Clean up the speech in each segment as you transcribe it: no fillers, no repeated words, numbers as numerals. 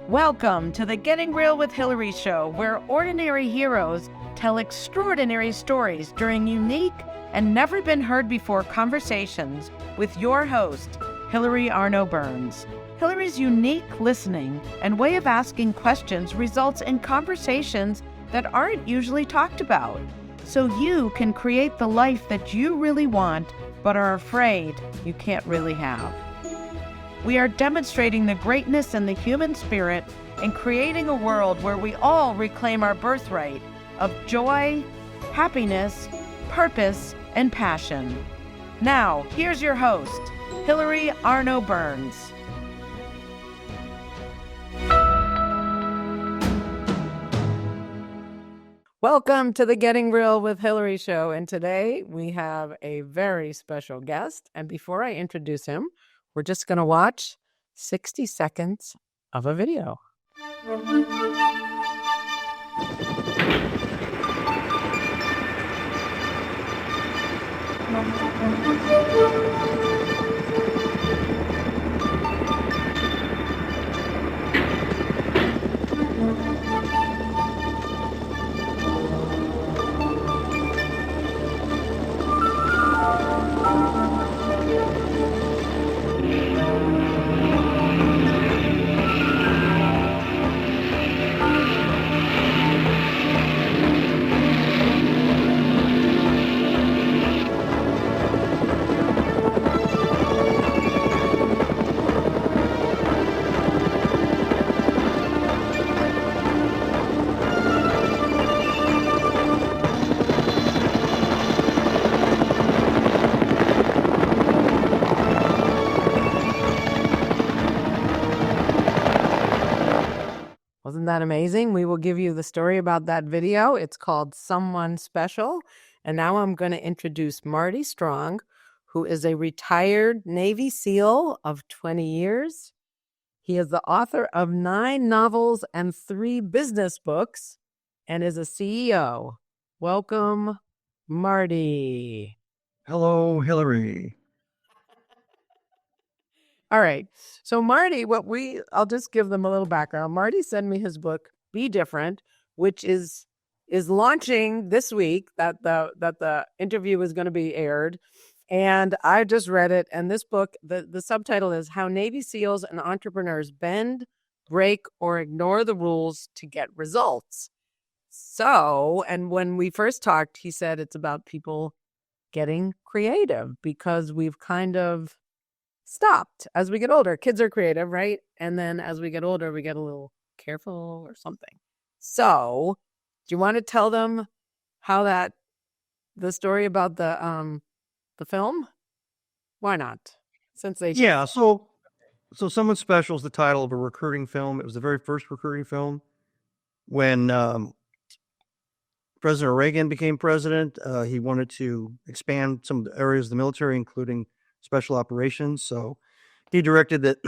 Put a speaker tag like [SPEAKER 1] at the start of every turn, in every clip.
[SPEAKER 1] Welcome to the Getting Real with Hillary show, where ordinary heroes tell extraordinary stories during unique and never been heard before conversations with your host, Hillary Arno Burns. Hillary's unique listening and way of asking questions results in conversations that aren't usually talked about, so you can create the life that you really want but are afraid you can't really have. We are demonstrating the greatness in the human spirit and creating a world where we all reclaim our birthright of joy, happiness, purpose, and passion. Now, here's your host, Hillary Arno Burns. Welcome to the Getting Real with Hillary show, and today we have a very special guest. And before I introduce him, we're just going to watch 60 seconds of a video. Wasn't that amazing? We will give you the story about that video. It's called Someone Special. And now I'm going to introduce Marty Strong, who is a retired Navy SEAL of 20 years. He is the author of 9 novels and 3 business books and is a CEO. Welcome, Marty.
[SPEAKER 2] Hello, Hillary.
[SPEAKER 1] All right. So Marty, I'll just give them a little background. Marty sent me his book, Be Different, which is launching this week, that the interview is going to be aired. And I just read it. And this book, the subtitle is How Navy SEALs and Entrepreneurs Bend, Break, or Ignore the Rules to Get Results. So, and when we first talked, he said it's about people getting creative because we've kind of stopped as we get older. Kids are creative, right? And then as we get older, we get a little careful or something. So, do you want to tell them how the story about the film? Why not? Since they
[SPEAKER 2] So Someone Special is the title of a recruiting film. It was the very first recruiting film when President Reagan became president. He wanted to expand some of the areas of the military, including special operations. So he directed that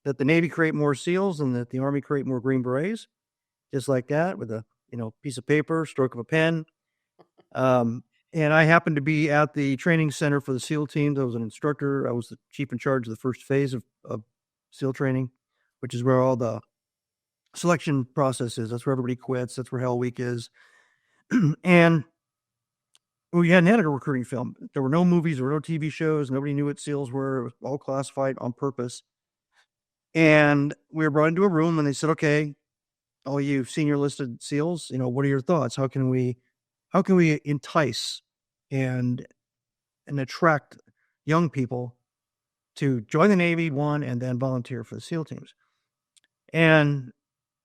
[SPEAKER 2] that the Navy create more SEALs and that the Army create more Green Berets, just like that, with a piece of paper, stroke of a pen. And I happened to be at the training center for the SEAL teams. I was an instructor. I was the chief in charge of the first phase of SEAL training, which is where all the selection process is. That's where everybody quits. That's where Hell Week is. And we hadn't had a recruiting film. There were no movies, there were no TV shows. Nobody knew what SEALs were. It was all classified on purpose. And we were brought into a room and they said, okay, all you senior listed SEALs, what are your thoughts? How can we entice and attract young people to join the Navy, one, and then volunteer for the SEAL teams? And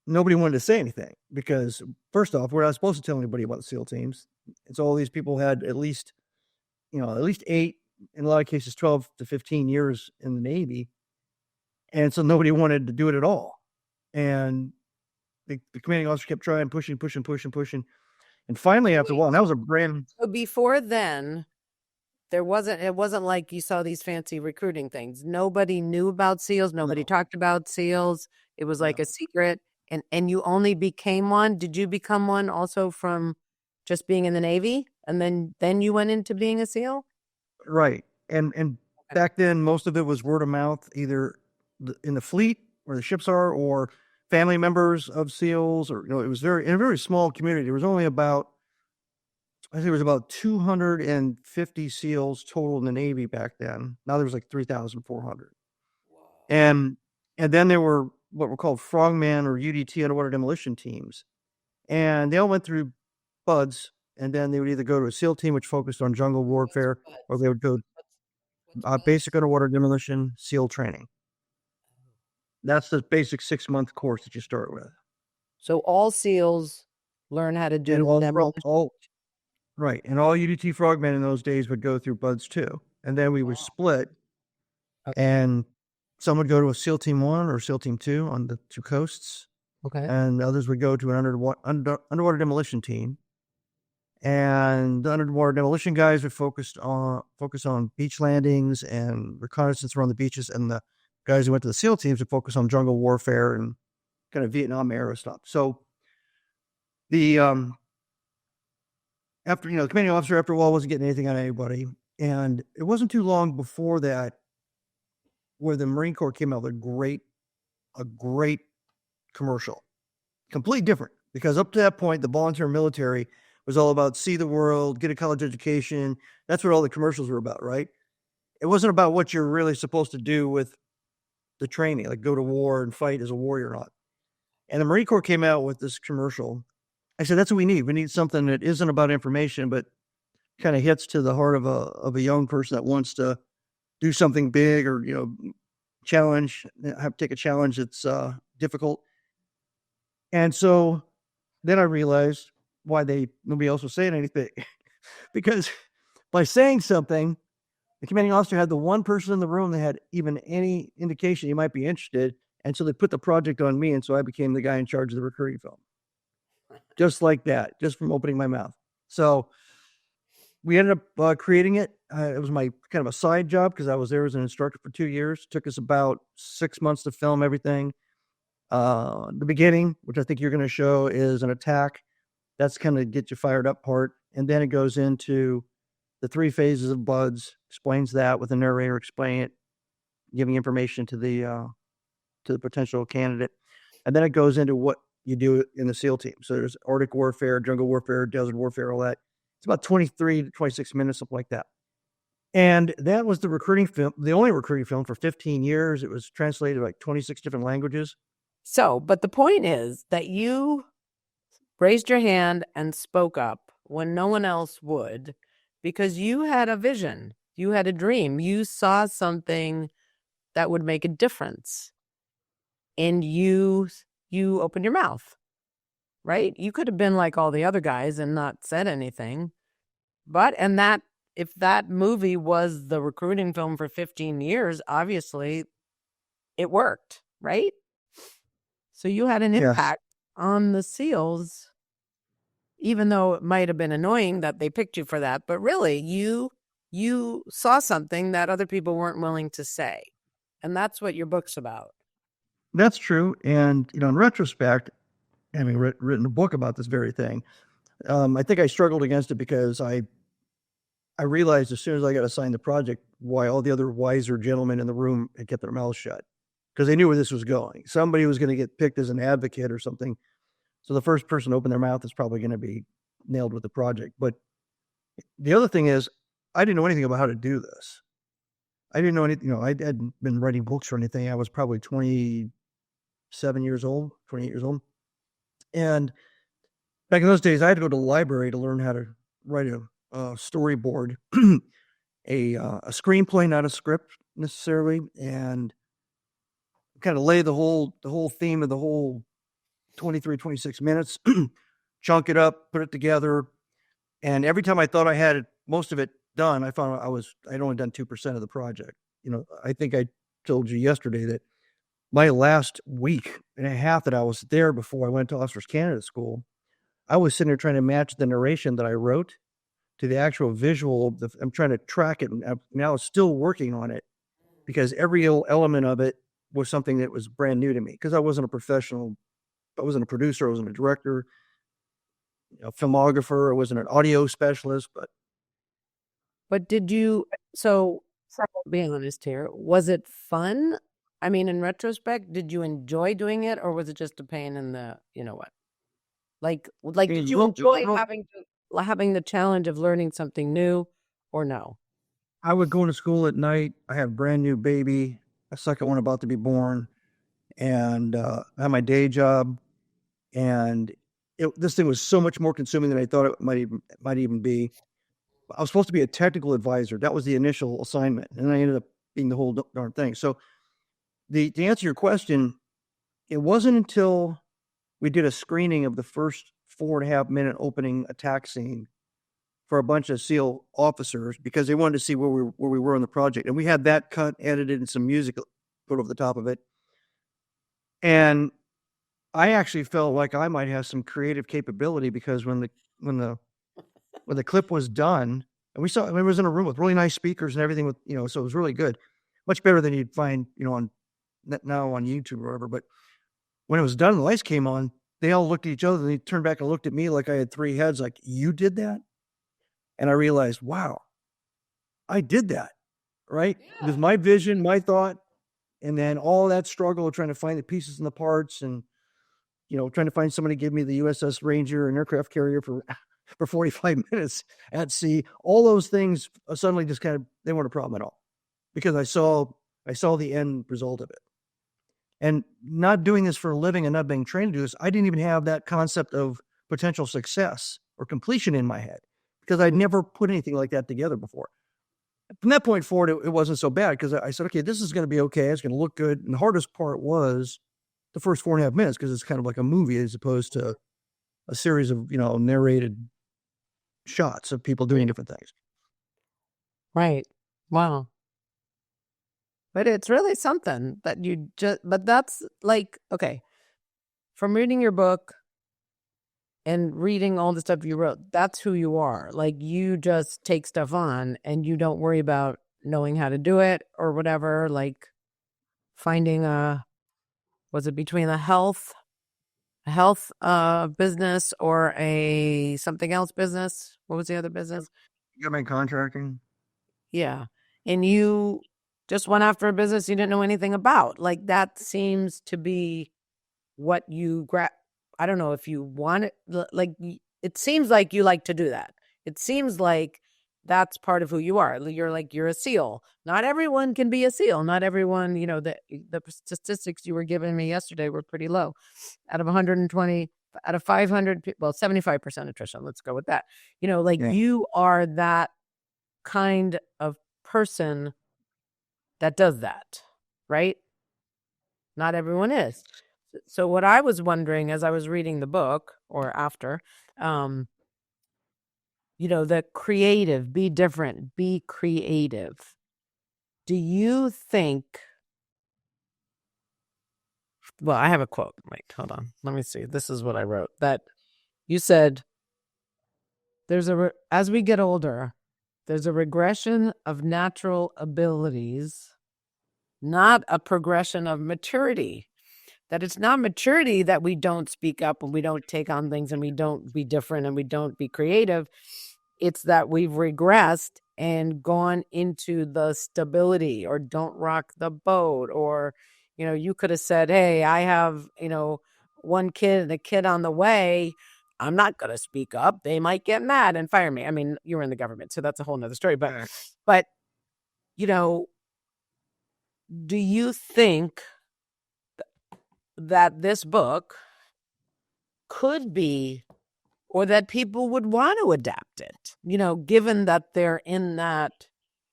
[SPEAKER 2] nobody wanted to say anything because, first off, we're not supposed to tell anybody about the SEAL teams. And so all these people had at least 8, in a lot of cases, 12 to 15 years in the Navy. And so nobody wanted to do it at all. And the commanding officer kept trying, pushing. And finally, after a while, and that was a brand.
[SPEAKER 1] So before then, it wasn't like you saw these fancy recruiting things. Nobody knew about SEALs. Nobody talked about SEALs. It was like a secret. And you only became one. Did you become one also from just being in the Navy? And then you went into being a SEAL?
[SPEAKER 2] Right. And back then, most of it was word of mouth, either in the fleet where the ships are, or family members of SEALs, or it was in a very small community. There was only about, I think there was about 250 SEALs total in the Navy back then. Now there's like 3,400. And then there were what were called frogman or UDT, underwater demolition teams. And they all went through BUDS, and then they would either go to a SEAL team, which focused on jungle warfare, or they would go basic underwater demolition, SEAL training. That's the basic 6-month course that you start with.
[SPEAKER 1] So all SEALs learn how to do
[SPEAKER 2] all right. And all UDT frogmen in those days would go through BUDS too. And then we would split, and some would go to a SEAL Team 1 or SEAL Team 2 on the 2 coasts.
[SPEAKER 1] Okay.
[SPEAKER 2] And others would go to an underwater demolition team. And the underwater demolition guys would focus on beach landings and reconnaissance around the beaches, and the guys who went to the SEAL teams would focus on jungle warfare and kind of Vietnam era stuff. So the after the commanding officer after a while wasn't getting anything out of anybody, and it wasn't too long before that where the Marine Corps came out with a great commercial, completely different, because up to that point the volunteer military was all about see the world, get a college education. That's what all the commercials were about, right? It wasn't about what you're really supposed to do with the training, like go to war and fight as a warrior or not. And the Marine Corps came out with this commercial. I said, that's what we need. We need something that isn't about information, but kind of hits to the heart of a young person that wants to do something big, or, challenge, have to take a challenge that's difficult. And so then I realized why nobody else was saying anything. Because by saying something, the commanding officer had the one person in the room that had even any indication he might be interested. And so they put the project on me. And so I became the guy in charge of the recruiting film. Just like that, just from opening my mouth. So we ended up creating it. It was my kind of a side job because I was there as an instructor for 2 years. It took us about 6 months to film everything. The beginning, which I think you're going to show, is an attack. That's kind of get you fired up part. And then it goes into the 3 phases of BUDS, explains that with a narrator explaining it, giving information to the potential candidate. And then it goes into what you do in the SEAL team. So there's Arctic warfare, jungle warfare, desert warfare, all that. It's about 23 to 26 minutes, something like that. And that was the recruiting film, the only recruiting film for 15 years. It was translated like 26 different languages.
[SPEAKER 1] So, but the point is that you raised your hand and spoke up when no one else would, because you had a vision, you had a dream, you saw something that would make a difference, and you opened your mouth, right? You could have been like all the other guys and not said anything, if that movie was the recruiting film for 15 years, obviously it worked, right? So you had an impact on the SEALs, even though it might have been annoying that they picked you for that. But really, you saw something that other people weren't willing to say. And that's what your book's about.
[SPEAKER 2] That's true. And, in retrospect, having written a book about this very thing, I think I struggled against it because I realized as soon as I got assigned the project why all the other wiser gentlemen in the room had kept their mouths shut, because they knew where this was going. Somebody was going to get picked as an advocate or something. So the first person to open their mouth is probably going to be nailed with the project. But the other thing is, I didn't know anything about how to do this. I didn't know anything. I hadn't been writing books or anything. I was probably 28 years old. And back in those days, I had to go to the library to learn how to write a storyboard, a screenplay, not a script necessarily, and kind of lay the whole theme of the whole 23, 26 minutes, chunk it up, put it together. And every time I thought I had most of it done, I found I'd only done 2% of the project. I think I told you yesterday that my last week and a half that I was there before I went to Officers Candidate School, I was sitting there trying to match the narration that I wrote to the actual visual. I'm trying to track it, and now I'm still working on it because every element of it was something that was brand new to me, because I wasn't a professional. I wasn't a producer. I wasn't a director, a filmographer. I wasn't an audio specialist.
[SPEAKER 1] But did you, so be honest here, was it fun I mean, in retrospect, did you enjoy doing it, or was it just a pain in the, you know what? Like, did you enjoy having the challenge of learning something new, or no?
[SPEAKER 2] I would go to school at night. I had a brand new baby, a second one about to be born, and I had my day job. And this thing was so much more consuming than I thought it might even be. I was supposed to be a technical advisor. That was the initial assignment, and I ended up being the whole darn thing. So, to answer your question, it wasn't until we did a screening of the first 4.5 minute opening attack scene for a bunch of SEAL officers because they wanted to see where we were on the project, and we had that cut, edited, and some music put over the top of it. And I actually felt like I might have some creative capability because when the clip was done, and we saw it was in a room with really nice speakers and everything with, so it was really good, much better than you'd find, on now on YouTube or whatever. But when it was done, the lights came on, they all looked at each other and they turned back and looked at me like I had three heads, like, you did that? And I realized, wow, I did that, right? Yeah. It was my vision, my thought, and then all that struggle of trying to find the pieces and the parts and, trying to find somebody to give me the USS Ranger, an aircraft carrier for 45 minutes at sea. All those things suddenly just they weren't a problem at all because I saw the end result of it. And not doing this for a living and not being trained to do this, I didn't even have that concept of potential success or completion in my head because I'd never put anything like that together before. From that point forward, it wasn't so bad because I said, okay, this is going to be okay. It's going to look good. And the hardest part was the first 4.5 minutes because it's kind of like a movie as opposed to a series of, narrated shots of people doing different things.
[SPEAKER 1] Right. Wow. But it's really something that but that's like, okay, from reading your book and reading all the stuff you wrote, that's who you are. Like, you just take stuff on and you don't worry about knowing how to do it or whatever, like finding was it between a health business or a something else business? What was the other business?
[SPEAKER 2] Government contracting.
[SPEAKER 1] Yeah. And you just went after a business you didn't know anything about. Like, that seems to be what you I don't know if you want it. Like, it seems like you like to do that. It seems like that's part of who you are. You're a SEAL. Not everyone can be a SEAL. Not everyone, the statistics you were giving me yesterday were pretty low. Out of 120, out of 500, 75% attrition. Let's go with that. You are that kind of person that does that, right? Not everyone is. So what I was wondering as I was reading the book or after, the creative, be different, be creative. Do you think, well, I have a quote. Wait, hold on. Let me see. This is what I wrote. That you said, as we get older, there's a regression of natural abilities, not a progression of maturity. That it's not maturity that we don't speak up and we don't take on things and we don't be different and we don't be creative. It's that we've regressed and gone into the stability or don't rock the boat. Or, you could have said, hey, I have, one kid and a kid on the way. I'm not going to speak up. They might get mad and fire me. I mean, you were in the government, so that's a whole nother story. But, do you think that this book could be, or that people would want to adapt it, given that they're in that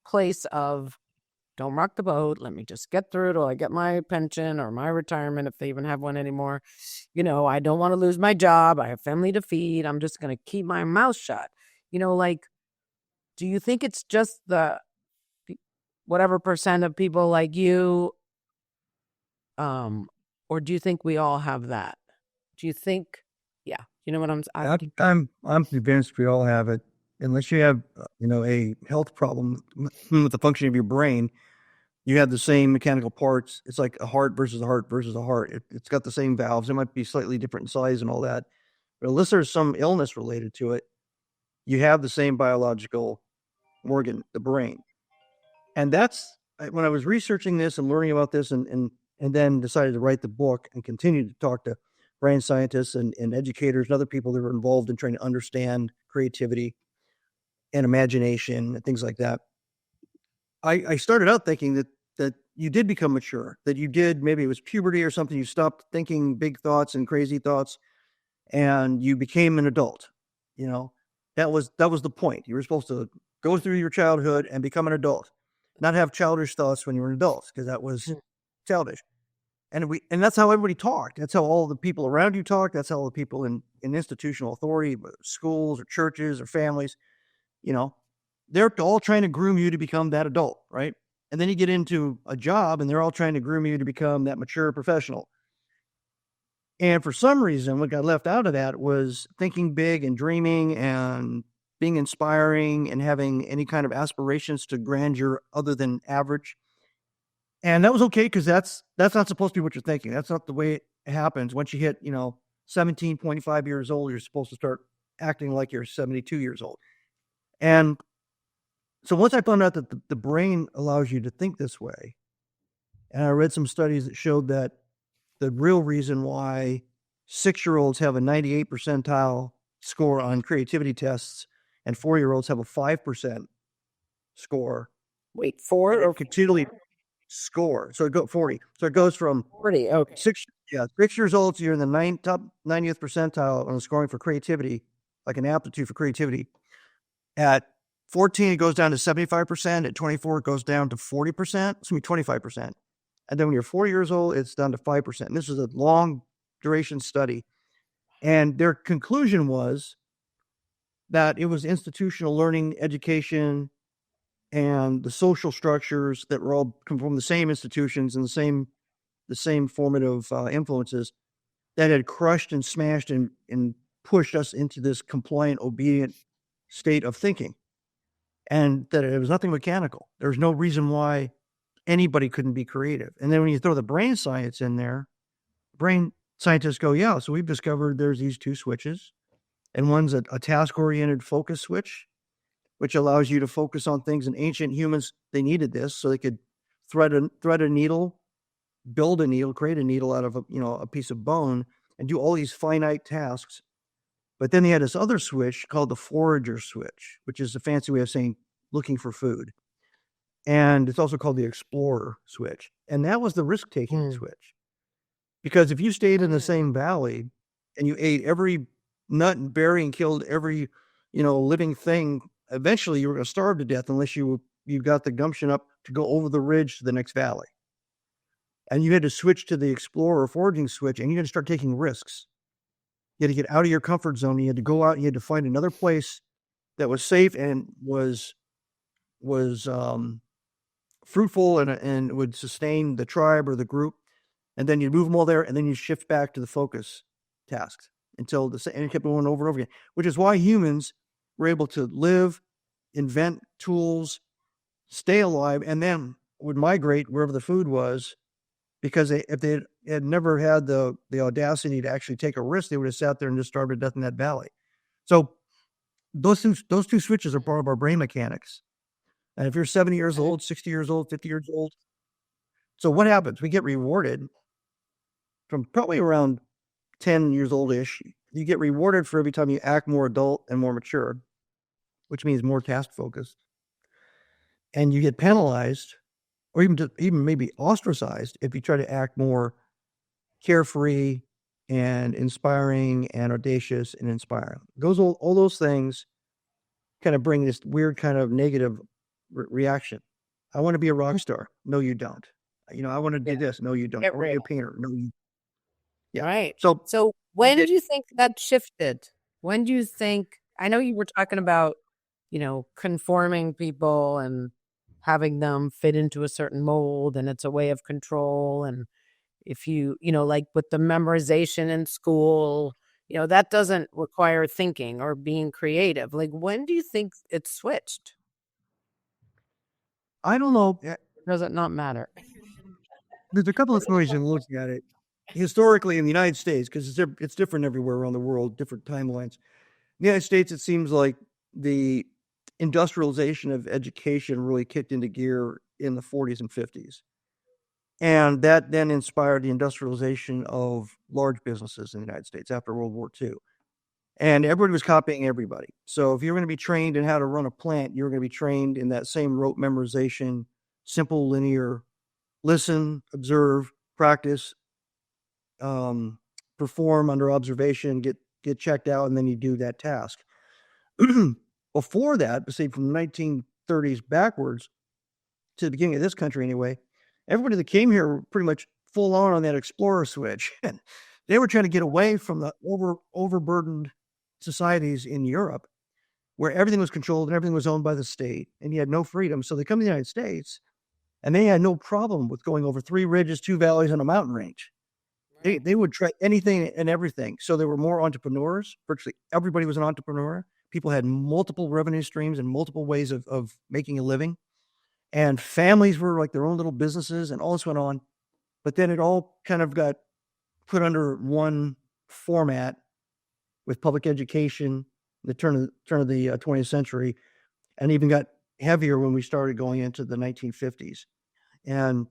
[SPEAKER 1] place of don't rock the boat, let me just get through it till I get my pension or my retirement, if they even have one anymore. I don't want to lose my job. I have family to feed. I'm just going to keep my mouth shut. Do you think it's just the whatever percent of people like you, or do you think we all have that? Do you think, yeah, you know what I'm asking?
[SPEAKER 2] I'm convinced we all have it. Unless you have, a health problem with the function of your brain, you have the same mechanical parts. It's like a heart versus a heart versus a heart. It's got the same valves. It might be slightly different in size and all that. But unless there's some illness related to it, you have the same biological organ, the brain. And that's when I was researching this and learning about this, and then decided to write the book and continue to talk to brain scientists and educators and other people that were involved in trying to understand creativity and imagination and things like that. I started out thinking that you did become mature, that you did, maybe it was puberty or something, you stopped thinking big thoughts and crazy thoughts, and you became an adult. You know, that was the point. You were supposed to go through your childhood and become an adult, not have childish thoughts when you were an adult, because that was childish. And that's how everybody talked. That's how all the people around you talked. That's how all the people in institutional authority, schools or churches or families, they're all trying to groom you to become that adult, right? And then you get into a job and they're all trying to groom you to become that mature professional. And for some reason, what got left out of that was thinking big and dreaming and being inspiring and having any kind of aspirations to grandeur other than average. And that was okay, because that's not supposed to be what you're thinking. That's not the way it happens. Once you hit, 17.5 years old, you're supposed to start acting like you're 72 years old. And so once I found out that the brain allows you to think this way, and I read some studies that showed that the real reason why 6-year-olds have a 98 percentile score on creativity tests and 4-year-olds have a 5% score.
[SPEAKER 1] Wait, 4 or
[SPEAKER 2] continually score. So it go 40. So it goes from
[SPEAKER 1] 40. Okay.
[SPEAKER 2] 6 years old, so you're in the top 90th percentile on scoring for creativity, like an aptitude for creativity. At 14, it goes down to 75%. At 24, it goes down to 40%. It's going to be 25%. And then when you're 4 years old, it's down to 5%. And this is a long duration study. And their conclusion was that it was institutional learning, education, and the social structures that were all come from the same institutions and the same formative influences that had crushed and smashed and pushed us into this compliant, obedient state of thinking. And that it was nothing mechanical. There was no reason why anybody couldn't be creative. And then when you throw the brain science in there, brain scientists go, yeah, so we've discovered there's these two switches, and one's a task-oriented focus switch, which allows you to focus on things. And ancient humans, they needed this so they could thread a needle, build a needle, create a needle out of a piece of bone, and do all these finite tasks. But then they had this other switch called the forager switch, which is a fancy way of saying looking for food. And it's also called the explorer switch. And that was the risk-taking switch. Because if you stayed in the same valley and you ate every nut and berry and killed every, living thing, eventually you were going to starve to death unless you got the gumption up to go over the ridge to the next valley. And you had to switch to the explorer foraging switch, and you had to start taking risks. You had to get out of your comfort zone. You had to go out and you had to find another place that was safe and was fruitful and would sustain the tribe or the group. And then you move them all there, and then you shift back to the focus tasks until and it kept going over and over again, which is why humans were able to live, invent tools, stay alive, and then would migrate wherever the food was, because if they had never had the audacity to actually take a risk, they would have sat there and just starved to death in that valley. So those two switches are part of our brain mechanics. And if you're 70 years old, 60 years old, 50 years old, so what happens? We get rewarded from probably around 10 years old-ish. You get rewarded for every time you act more adult and more mature, which means more task-focused. And you get penalized, or even maybe ostracized, if you try to act more carefree and inspiring and audacious and inspiring. All those things kind of bring this weird kind of negative reaction. I want to be a rock star. No, you don't. I want to do this. No, you don't. I want to be a painter. No, you.
[SPEAKER 1] Yeah. Right.
[SPEAKER 2] So
[SPEAKER 1] when did you think that shifted? When do you think? I know you were talking about, conforming people and having them fit into a certain mold, and it's a way of control. And if you, like with the memorization in school, that doesn't require thinking or being creative. Like, when do you think it switched?
[SPEAKER 2] I don't know.
[SPEAKER 1] Does it not matter?
[SPEAKER 2] There's a couple of ways in looking at it. Historically, in the United States, because it's different everywhere around the world, different timelines. In the United States, it seems like the industrialization of education really kicked into gear in the 40s and 50s. And that then inspired the industrialization of large businesses in the United States after World War II. And everybody was copying everybody. So if you're going to be trained in how to run a plant, you're going to be trained in that same rote memorization, simple, linear, listen, observe, practice, perform under observation, get checked out, and then you do that task. Before that, say from the 1930s backwards to the beginning of this country anyway, everybody that came here were pretty much full on that explorer switch. And they were trying to get away from the overburdened societies in Europe where everything was controlled and everything was owned by the state and you had no freedom. So they come to the United States and they had no problem with going over 3 ridges, 2 valleys, and a mountain range. They would try anything and everything. So there were more entrepreneurs. Virtually everybody was an entrepreneur. People had multiple revenue streams and multiple ways of making a living. And families were like their own little businesses and all this went on. But then it all kind of got put under one format with public education, the turn of the 20th century, and even got heavier when we started going into the 1950s. And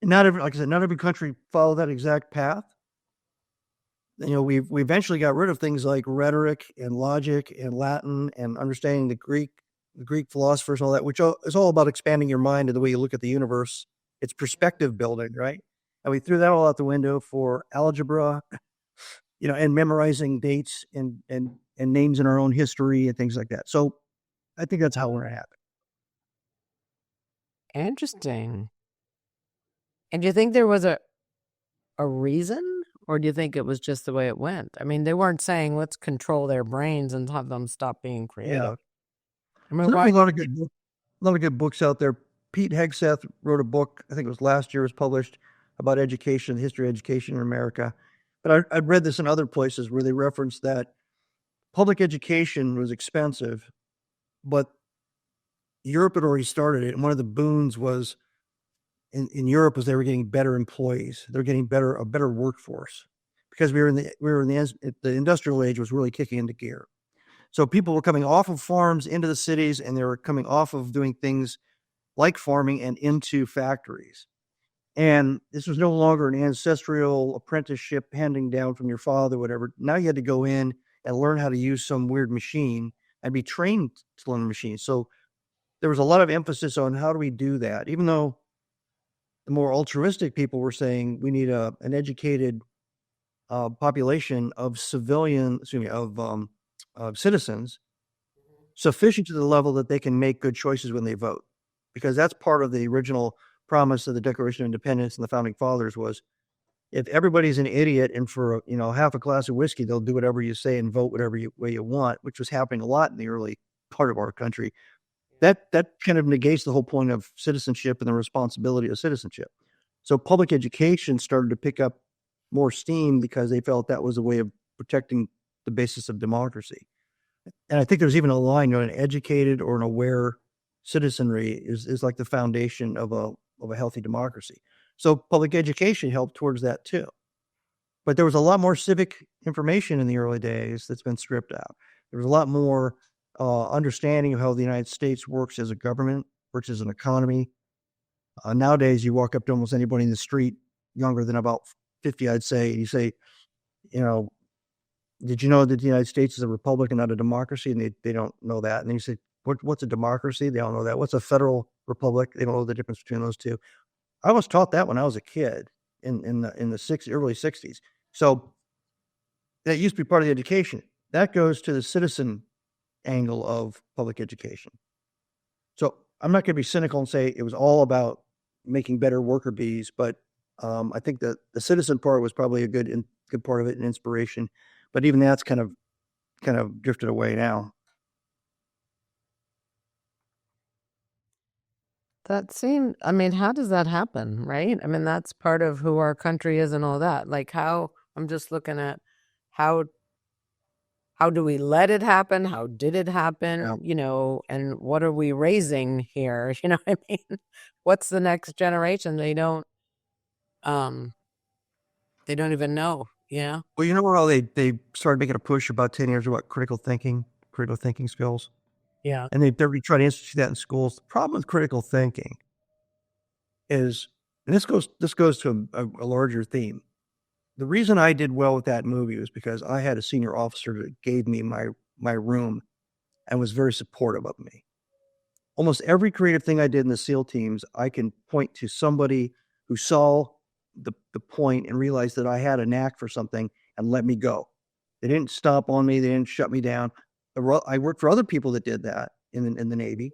[SPEAKER 2] not every, like I said, not every country followed that exact path. You know, we eventually got rid of things like rhetoric and logic and Latin and understanding the Greek philosophers and all that, which is all about expanding your mind and the way you look at the universe. It's perspective building, right? And we threw that all out the window for algebra, you know, and memorizing dates and names in our own history and things like that. So I think that's how we're going to happen.
[SPEAKER 1] Interesting. And do you think there was a reason, or do you think it was just the way it went? I mean, they weren't saying let's control their brains and have them stop being creative.
[SPEAKER 2] Yeah.
[SPEAKER 1] I mean,
[SPEAKER 2] There's a lot of good books out there. Pete Hegseth wrote a book, I think it was last year, was published about education, the history of education in America. But I've read this in other places where they reference that public education was expensive, but Europe had already started it. And one of the boons was in Europe was they were getting better employees. They're getting a better workforce because the industrial age was really kicking into gear. So people were coming off of farms into the cities, and they were coming off of doing things like farming and into factories. And this was no longer an ancestral apprenticeship handing down from your father, whatever. Now you had to go in and learn how to use some weird machine and be trained to learn the machine. So there was a lot of emphasis on how do we do that, even though the more altruistic people were saying we need an educated population of citizens sufficient to the level that they can make good choices when they vote, because that's part of the original promise of the Declaration of Independence and the Founding Fathers was if everybody's an idiot and for half a glass of whiskey they'll do whatever you say and vote whatever way you want, which was happening a lot in the early part of our country. That kind of negates the whole point of citizenship and the responsibility of citizenship. So public education started to pick up more steam because they felt that was a way of protecting the basis of democracy. And I think there's even a line, an educated or an aware citizenry is like the foundation of a healthy democracy. So public education helped towards that too. But there was a lot more civic information in the early days that's been stripped out. There was a lot more understanding of how the United States works as a government, works as an economy. Nowadays, you walk up to almost anybody in the street, younger than about 50, I'd say, and you say, did you know that the United States is a republic and not a democracy? And they don't know that. And then you say, what's a democracy? They don't know that. What's a federal republic? They don't know the difference between those two. I was taught that when I was a kid in the early 60s. So that used to be part of the education. That goes to the citizen angle of public education. So I'm not going to be cynical and say it was all about making better worker bees, but I think that the citizen part was probably a good part of it and inspiration. But even that's kind of drifted away now.
[SPEAKER 1] How does that happen, right? I mean, that's part of who our country is and all that. Like I'm just looking at how do we let it happen? How did it happen?
[SPEAKER 2] Yeah.
[SPEAKER 1] And what are we raising here? You know what I mean? What's the next generation? They don't even know, yeah.
[SPEAKER 2] Well, how they started making a push about 10 years about critical thinking skills.
[SPEAKER 1] Yeah.
[SPEAKER 2] And they try to institute that in schools. The problem with critical thinking is, and this goes to a larger theme. The reason I did well with that movie was because I had a senior officer that gave me my room and was very supportive of me. Almost every creative thing I did in the SEAL teams, I can point to somebody who saw the point and realized that I had a knack for something and let me go. They didn't stomp on me. They didn't shut me down. I worked for other people that did that in the Navy.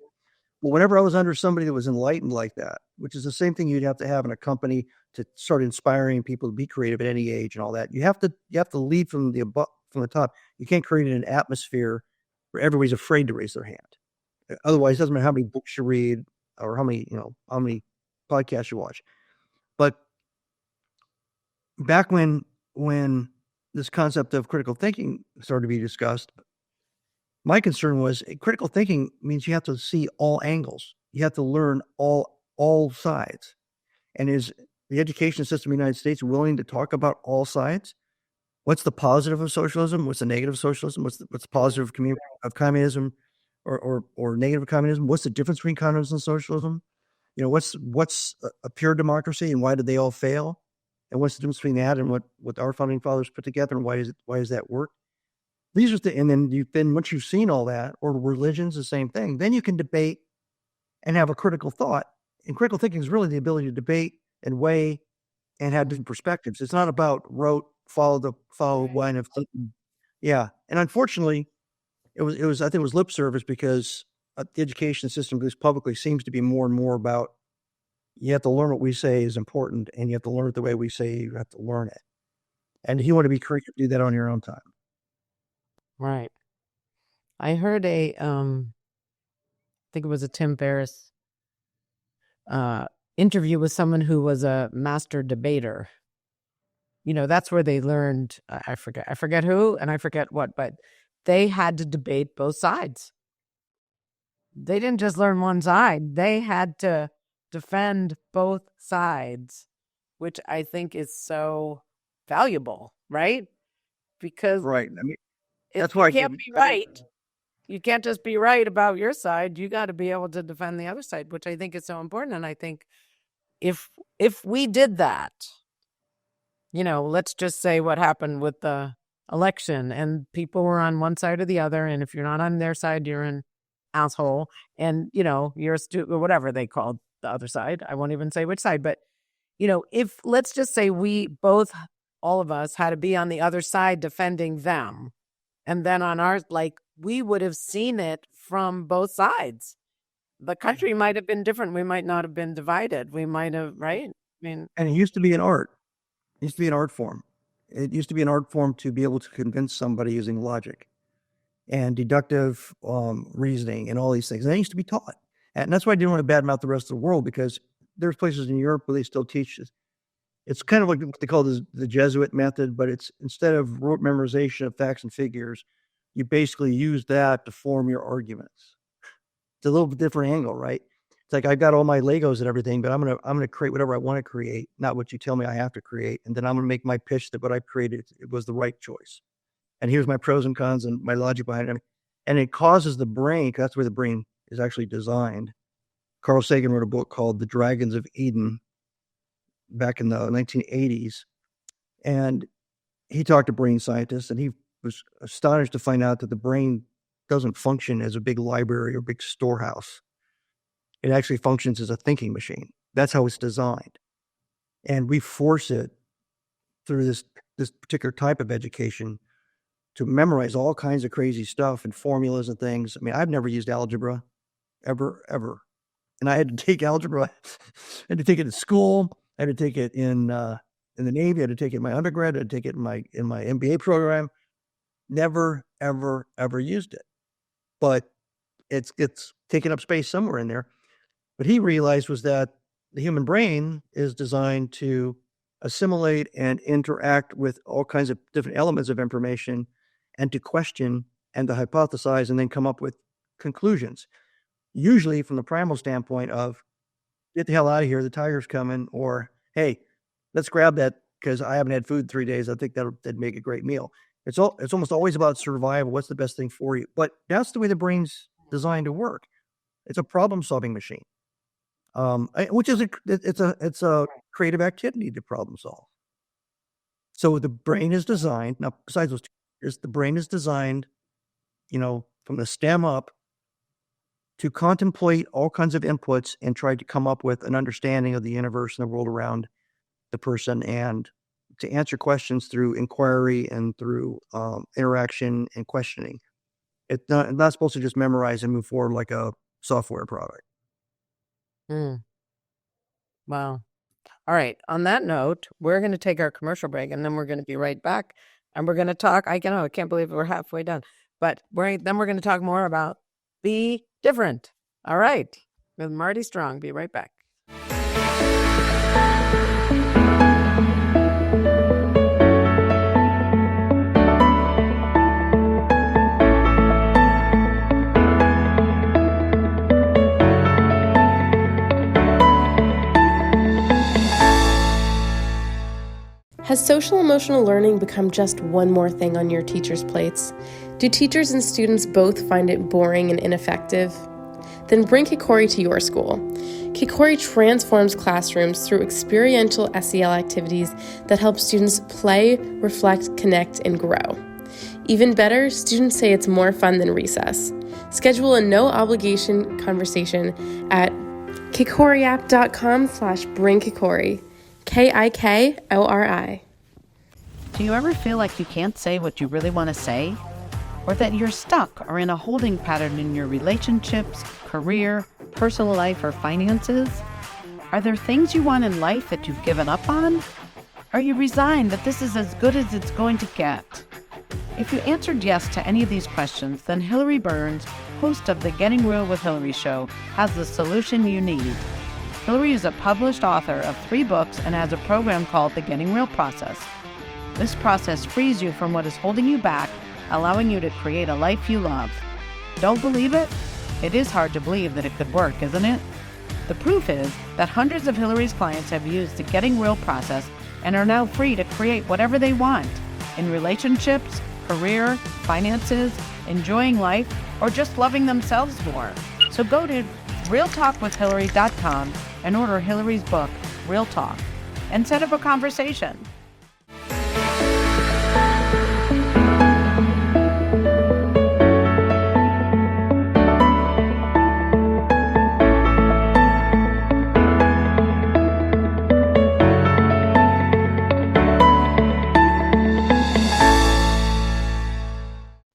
[SPEAKER 2] But whenever I was under somebody that was enlightened like that, which is the same thing you'd have to have in a company to start inspiring people to be creative at any age and all that, you have to lead from the top. You can't create an atmosphere where everybody's afraid to raise their hand. Otherwise, it doesn't matter how many books you read or how many podcasts you watch. But back when this concept of critical thinking started to be discussed, my concern was critical thinking means you have to see all angles. You have to learn all sides. And is the education system in the United States willing to talk about all sides? What's the positive of socialism? What's the negative of socialism? What's the positive of communism or negative of communism? What's the difference between communism and socialism? What's a pure democracy and why did they all fail? And what's the difference between that and what our founding fathers put together and why does that work? These are and then once you've seen all that, or religion's the same thing, then you can debate and have a critical thought. And critical thinking is really the ability to debate and weigh and have different perspectives. It's not about follow line of thinking. Yeah. And unfortunately, I think it was lip service because the education system, at least publicly, seems to be more and more about you have to learn what we say is important and you have to learn it the way we say you have to learn it. And if you want to be creative, do that on your own time.
[SPEAKER 1] Right. I heard I think it was a Tim Ferriss interview with someone who was a master debater. That's where they learned, I forget who and I forget what, but they had to debate both sides. They didn't just learn one side. They had to defend both sides, which I think is so valuable, right? Because
[SPEAKER 2] right. I mean, that's
[SPEAKER 1] why you can't be right. You can't just be right about your side. You got to be able to defend the other side, which I think is so important. And I think if we did that, let's just say what happened with the election and people were on one side or the other. And if you're not on their side, you're an asshole. And, you're a stupid, or whatever they called the other side. I won't even say which side, but, if let's just say all of us had to be on the other side defending them. And then on ours, we would have seen it from both sides. The country might have been different. We might not have been divided. We might have, right?
[SPEAKER 2] And it used to be an art. It used to be an art form. It used to be an art form to be able to convince somebody using logic and deductive reasoning and all these things. And that used to be taught. And that's why I didn't want to badmouth the rest of the world, because there's places in Europe where they still teach this. It's kind of like what they call the Jesuit method, but it's instead of rote memorization of facts and figures, you basically use that to form your arguments. It's a little bit different angle, right? It's like I've got all my Legos and everything, but I'm gonna create whatever I want to create, not what you tell me I have to create, and then I'm gonna make my pitch that what I created it was the right choice. And here's my pros and cons and my logic behind it. And it causes the brain, because that's where the brain is actually designed. Carl Sagan wrote a book called The Dragons of Eden back in the 1980s. And he talked to brain scientists, and he was astonished to find out that the brain doesn't function as a big library or big storehouse. It actually functions as a thinking machine. That's how it's designed. And we force it through this particular type of education to memorize all kinds of crazy stuff and formulas and things. I mean, I've never used algebra, ever. And I had to take algebra. I had to take it in school. I had to take it in the Navy. I had to take it in my undergrad. I had to take it in my MBA program. Never, ever used it. But it's taking up space somewhere in there. What he realized was that the human brain is designed to assimilate and interact with all kinds of different elements of information and to question and to hypothesize and then come up with conclusions. Usually from the primal standpoint of, get the hell out of here, the tiger's coming, or, hey, let's grab that because I haven't had food in 3 days. I think that'd make a great meal. It's almost always about survival. What's the best thing for you? But that's the way the brain's designed to work. It's a problem-solving machine, which is it's a creative activity to problem solve. So the brain is designed, now besides those two, the brain is designed, from the stem up to contemplate all kinds of inputs and try to come up with an understanding of the universe and the world around the person, and to answer questions through inquiry and through interaction and questioning. It's not supposed to just memorize and move forward like a software product.
[SPEAKER 1] Wow. All right. On that note, we're going to take our commercial break, and then we're going to be right back. And we're going to talk. I can't believe we're halfway done. But then we're going to talk more about be different. All right. With Marty Strong. Be right back.
[SPEAKER 3] Has social emotional learning become just one more thing on your teachers' plates? Do teachers and students both find it boring and ineffective? Then bring Kikori to your school. Kikori transforms classrooms through experiential SEL activities that help students play, reflect, connect, and grow. Even better, students say it's more fun than recess. Schedule a no-obligation conversation at kikoriapp.com/bringkikori. Kikori.
[SPEAKER 4] Do you ever feel like you can't say what you really want to say? Or that you're stuck or in a holding pattern in your relationships, career, personal life, or finances? Are there things you want in life that you've given up on? Are you resigned that this is as good as it's going to get? If you answered yes to any of these questions, then Hillary Burns, host of the Getting Real with Hillary show, has the solution you need. Hillary is a published author of 3 books and has a program called the Getting Real Process. This process frees you from what is holding you back, allowing you to create a life you love. Don't believe it? It is hard to believe that it could work, isn't it? The proof is that hundreds of Hillary's clients have used the Getting Real process and are now free to create whatever they want in relationships, career, finances, enjoying life, or just loving themselves more. So go to realtalkwithhillary.com and order Hillary's book, Real Talk, and set up a conversation.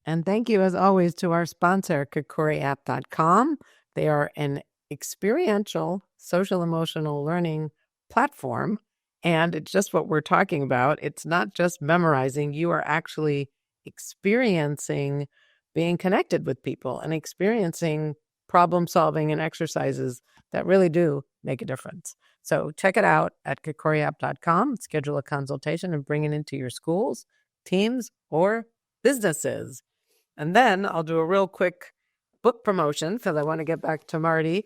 [SPEAKER 1] And thank you, as always, to our sponsor, kikoriapp.com. They are an experiential social emotional learning platform, and it's just what we're talking about. It's not just memorizing. You are actually experiencing being connected with people and experiencing problem solving and exercises that really do make a difference. So check it out at kikoriapp.com, schedule a consultation, and bring it into your schools, teams, or businesses. And then I'll do a real quick book promotion because I want to get back to Marty.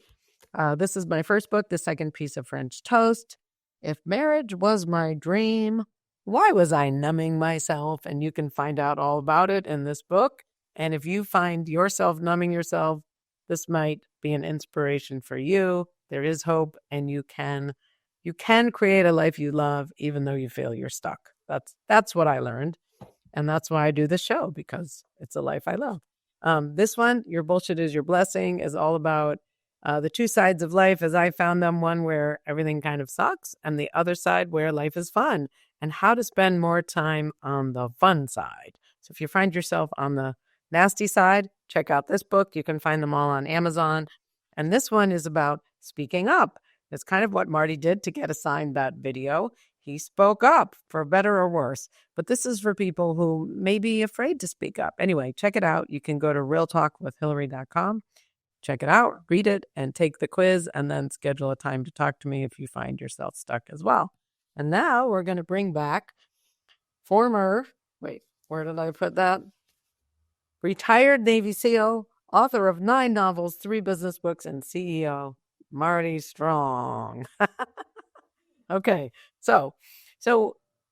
[SPEAKER 1] This is my first book, The Second Piece of French Toast. If marriage was my dream, why was I numbing myself? And you can find out all about it in this book. And if you find yourself numbing yourself, this might be an inspiration for you. There is hope, and you can create a life you love even though you feel you're stuck. That's what I learned. And that's why I do this show, because it's a life I love. This one, Your Bullshit is Your Blessing, is all about the two sides of life as I found them, one where everything kind of sucks and the other side where life is fun, and how to spend more time on the fun side. So if you find yourself on the nasty side, check out this book. You can find them all on Amazon. And this one is about speaking up. It's kind of what Marty did to get assigned that video. He spoke up, for better or worse. But this is for people who may be afraid to speak up. Anyway, check it out. You can go to realtalkwithhillary.com. Check it out, read it, and take the quiz, and then schedule a time to talk to me if you find yourself stuck as well. And now we're going to bring back where did I put that? Retired Navy SEAL, author of 9 novels, 3 business books, and CEO, Marty Strong. Okay, so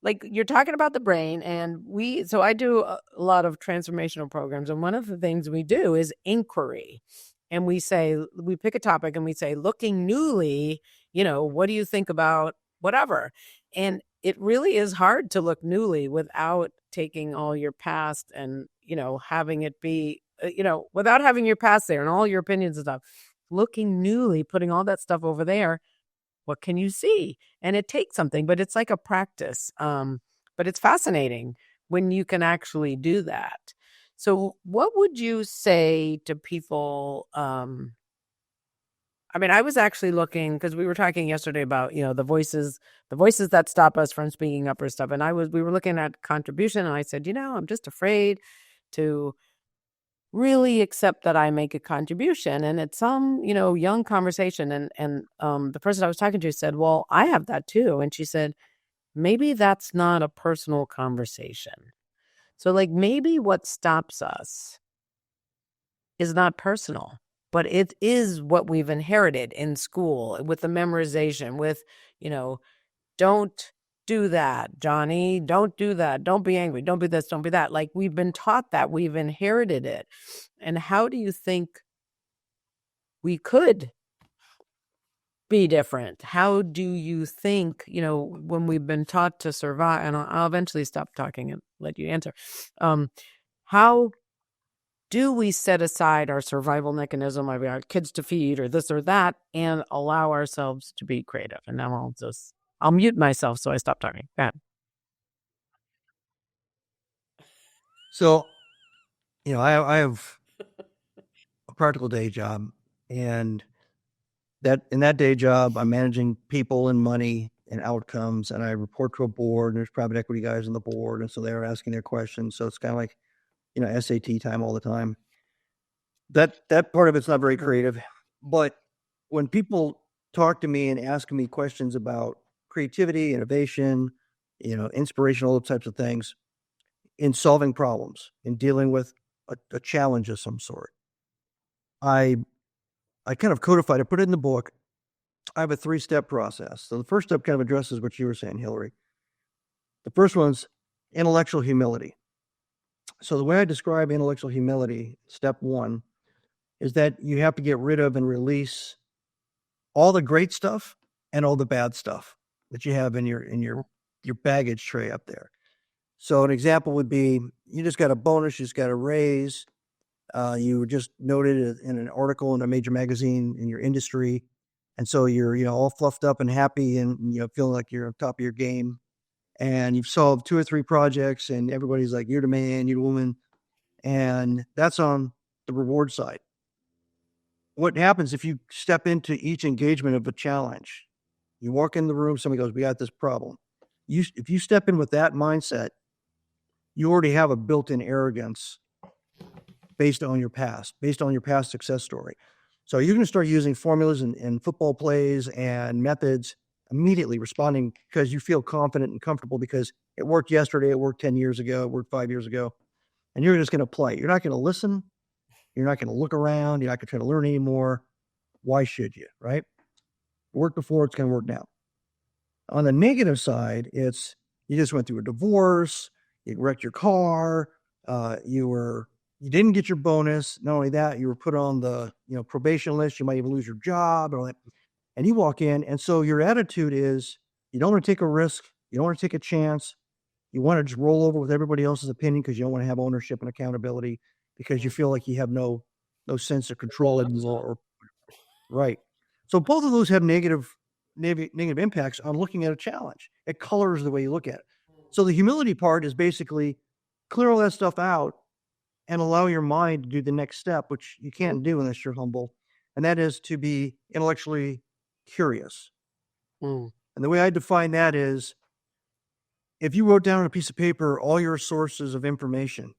[SPEAKER 1] like you're talking about the brain, and I do a lot of transformational programs, and one of the things we do is inquiry. and we pick a topic and we say, looking newly, what do you think about whatever? And it really is hard to look newly without taking all your past and, having it be, without having your past there and all your opinions and stuff. Looking newly, putting all that stuff over there, what can you see? And it takes something, but it's like a practice. But it's fascinating when you can actually do that. So what would you say to people? I was actually looking, because we were talking yesterday about, the voices that stop us from speaking up or stuff. And we were looking at contribution, and I said, I'm just afraid to really accept that I make a contribution. And it's some, young conversation. And the person I was talking to said, well, I have that too. And she said, maybe that's not a personal conversation. So maybe what stops us is not personal, but it is what we've inherited in school with the memorization, with, don't do that, Johnny, don't do that, don't be angry, don't be this, don't be that. We've been taught that, we've inherited it. And how do you think we could be different? How do you think, when we've been taught to survive, and I'll eventually stop talking and let you answer. How do we set aside our survival mechanism, like our kids to feed or this or that, and allow ourselves to be creative? And now I'll mute myself so I stop talking. Go ahead.
[SPEAKER 2] So, I have a practical day job, and in that day job, I'm managing people and money and outcomes, and I report to a board, and there's private equity guys on the board, and so they're asking their questions. So it's kind of like, SAT time all the time. That part of it's not very creative, but when people talk to me and ask me questions about creativity, innovation, inspiration, all those types of things, in solving problems, in dealing with a challenge of some sort, I kind of codified it, put it in the book. I have a 3-step process. So the first step kind of addresses what you were saying, Hillary. The first one's intellectual humility. So the way I describe intellectual humility, step 1, is that you have to get rid of and release all the great stuff and all the bad stuff that you have in your baggage tray up there. So an example would be, you just got a bonus, you just got a raise, you were just noted in an article in a major magazine in your industry, and so you're all fluffed up and happy and feeling like you're on top of your game, and you've solved 2 or 3 projects, and everybody's like, you're the man, you're the woman, and that's on the reward side. What happens if you step into each engagement of a challenge? You walk in the room, somebody goes, we got this problem. If you step in with that mindset, you already have a built-in arrogance based on your past success story. So you're going to start using formulas and football plays and methods immediately, responding because you feel confident and comfortable because it worked yesterday, it worked 10 years ago, it worked 5 years ago, and you're just going to play. You're not going to listen. You're not going to look around. You're not going to try to learn anymore. Why should you, right? It worked before, it's going to work now. On the negative side, it's you just went through a divorce, you wrecked your car, you didn't get your bonus. Not only that, you were put on the probation list. You might even lose your job, and you walk in, and so your attitude is you don't want to take a risk, you don't want to take a chance, you want to just roll over with everybody else's opinion because you don't want to have ownership and accountability because you feel like you have no sense of control anymore. Right. So both of those have negative impacts on looking at a challenge. It colors the way you look at it. So the humility part is basically clear all that stuff out and allow your mind to do the next step, which you can't do unless you're humble. And that is to be intellectually curious. And the way I define that is, if you wrote down on a piece of paper all your sources of information,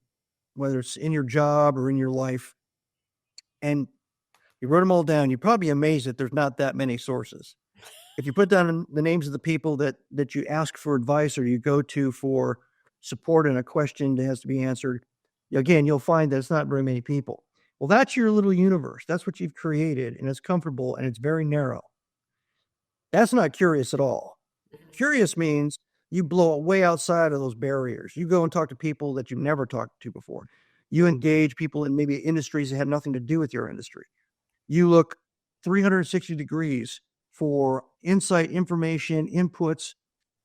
[SPEAKER 2] whether it's in your job or in your life, and you wrote them all down, you'd probably be amazed that there's not that many sources. If you put down the names of the people that you ask for advice or you go to for support in a question that has to be answered, again, you'll find that it's not very many people. Well, that's your little universe. That's what you've created, and it's comfortable, and it's very narrow. That's not curious at all. Curious means you blow way outside of those barriers. You go and talk to people that you've never talked to before. You engage people in maybe industries that have nothing to do with your industry. You engage people in You look 360 degrees for insight, information, inputs.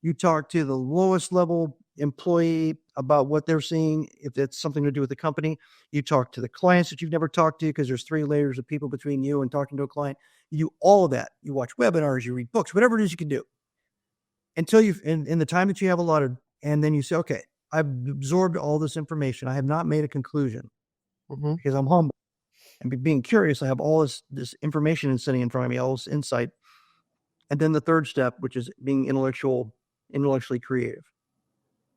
[SPEAKER 2] You talk to the lowest level employee about what they're seeing, if it's something to do with the company. You talk to the clients that you've never talked to, because there's 3 layers of people between you and talking to a client. You do all of that. You watch webinars, you read books, whatever it is you can do, until you've in the time that you have allotted. And then you say, okay, I've absorbed all this information. I have not made a conclusion because I'm humble and being curious. I have all this information sitting in front of me, all this insight. And then the third step, which is being intellectually creative,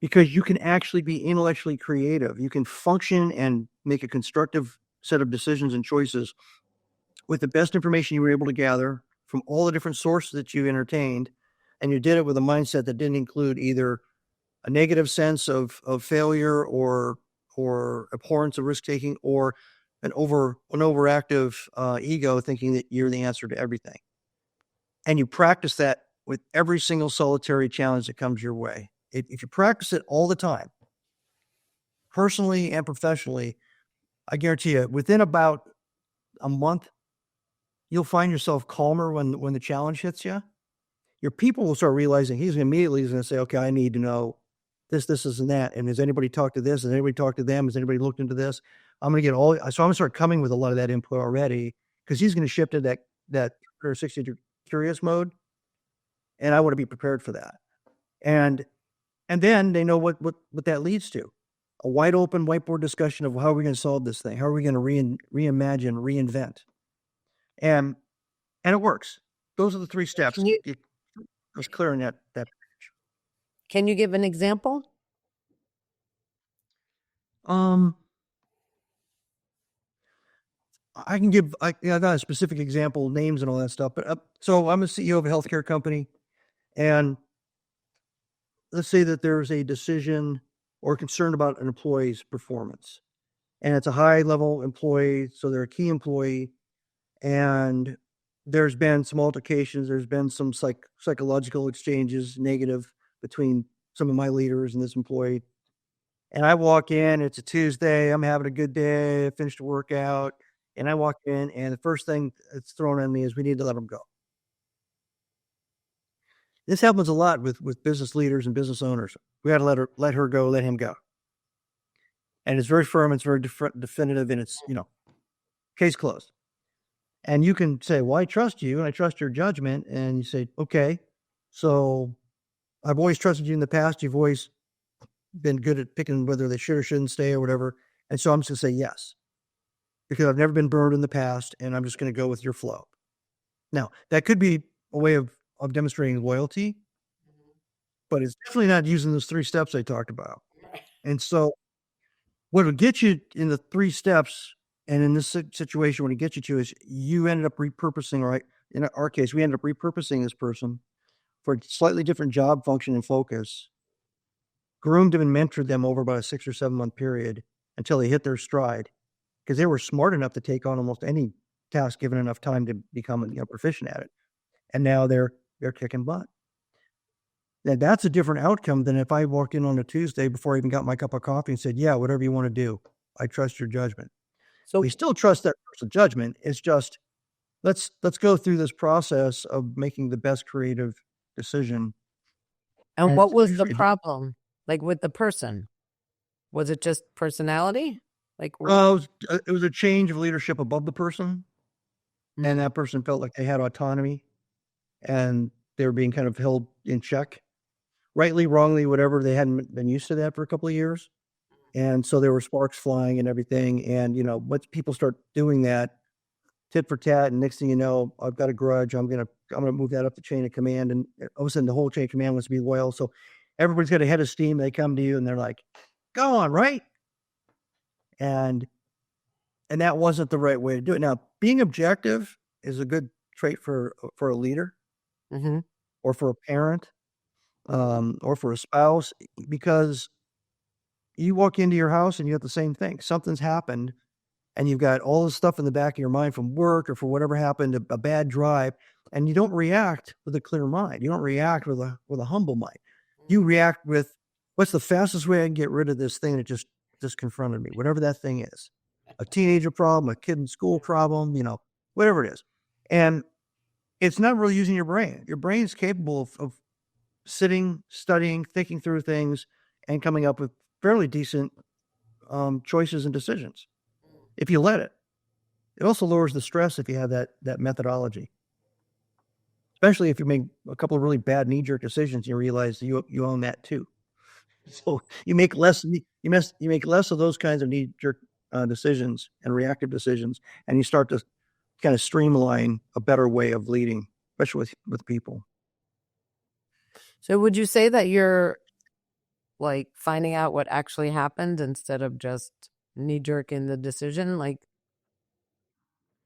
[SPEAKER 2] because you can actually be intellectually creative. You can function and make a constructive set of decisions and choices with the best information you were able to gather from all the different sources that you entertained. And you did it with a mindset that didn't include either a negative sense of failure or abhorrence of risk taking, or an overactive ego thinking that you're the answer to everything. And you practice that with every single solitary challenge that comes your way. If you practice it all the time, personally and professionally, I guarantee you, within about a month, you'll find yourself calmer when the challenge hits you. Your people will start realizing he's going to say, okay, I need to know this, and that. And has anybody talked to this? Has anybody talked to them? Has anybody looked into this? I'm going to start coming with a lot of that input already, because he's going to shift to that 360 curious mode. And I want to be prepared for that. And then they know what that leads to. A wide open whiteboard discussion of how are we going to solve this thing? How are we going to reimagine, reinvent? And it works. Those are the 3 steps. I was clear on that.
[SPEAKER 1] Can you give an example?
[SPEAKER 2] I can give not a specific example, names and all that stuff, but so I'm a CEO of a healthcare company, and let's say that there's a decision or concern about an employee's performance, and it's a high-level employee, so they're a key employee, and there's been some altercations, there's been some psychological exchanges, negative, between some of my leaders and this employee. And I walk in, it's a Tuesday, I'm having a good day, I finished a workout, and I walk in, and the first thing that's thrown at me is we need to let them go. This happens a lot with business leaders and business owners. We got to let her go, let him go. And it's very firm, it's very definitive, and it's, case closed. And you can say, well, I trust you, and I trust your judgment. And you say, okay, so I've always trusted you in the past. You've always been good at picking whether they should or shouldn't stay or whatever. And so I'm just going to say yes, because I've never been burned in the past, and I'm just going to go with your flow. Now, that could be a way of demonstrating loyalty, but it's definitely not using those 3 steps I talked about. And so what will get you in the 3 steps, and in this situation, what it gets you to is you ended up repurposing, right? In our case, we ended up repurposing this person for a slightly different job function and focus, groomed them and mentored them over about a 6 or 7 month period until they hit their stride, because they were smart enough to take on almost any task given enough time to become proficient at it. And now they're kicking butt. Now, that's a different outcome than if I walked in on a Tuesday before I even got my cup of coffee and said, yeah, whatever you want to do, I trust your judgment. So we still trust that person's judgment. It's just, let's go through this process of making the best creative decision.
[SPEAKER 1] And what was the problem, like, with the person? Was it just personality? Like,
[SPEAKER 2] it was a change of leadership above the person, and that person felt like they had autonomy, and they were being kind of held in check, rightly, wrongly, whatever. They hadn't been used to that for a couple of years. And so there were sparks flying and everything. And, once people start doing that, tit for tat, and next thing you know, I've got a grudge. I'm gonna move that up the chain of command, and all of a sudden the whole chain of command wants to be loyal. So everybody's got a head of steam. They come to you and they're like, "Go on, right?" And that wasn't the right way to do it. Now, being objective is a good trait for a leader, or for a parent, or for a spouse, because you walk into your house and you have the same thing. Something's happened, and you've got all this stuff in the back of your mind from work or for whatever happened, a bad drive, and you don't react with a clear mind. You don't react with a humble mind. You react with, what's the fastest way I can get rid of this thing that just confronted me, whatever that thing is. A teenager problem, a kid in school problem, whatever it is. And it's not really using your brain. Your brain is capable of sitting, studying, thinking through things, and coming up with fairly decent choices and decisions if you let it. It also lowers the stress if you have that methodology, especially if you make a couple of really bad knee-jerk decisions. You realize you own that too. So you make less of those kinds of knee-jerk decisions and reactive decisions, and you start to kind of streamline a better way of leading, especially with people.
[SPEAKER 1] So would you say that you're like finding out what actually happened instead of just knee-jerking the decision? Like,